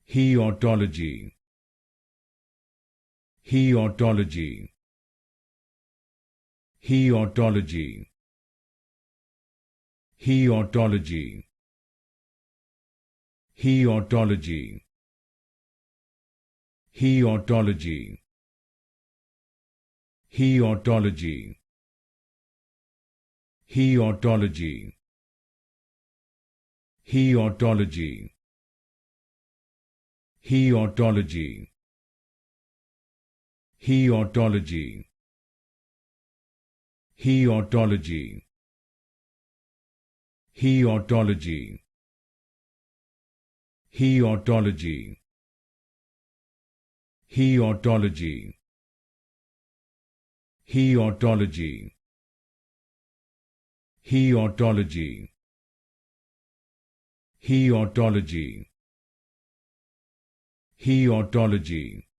Heortology. Heortology. Heortology. Heortology. Heortology. Heortology. Heortology. Heortology. Heortology. Heortology. Heortology. Heortology. Heortology. Heortology. Heortology. Heortology. Heortology. Heortology. Heortology.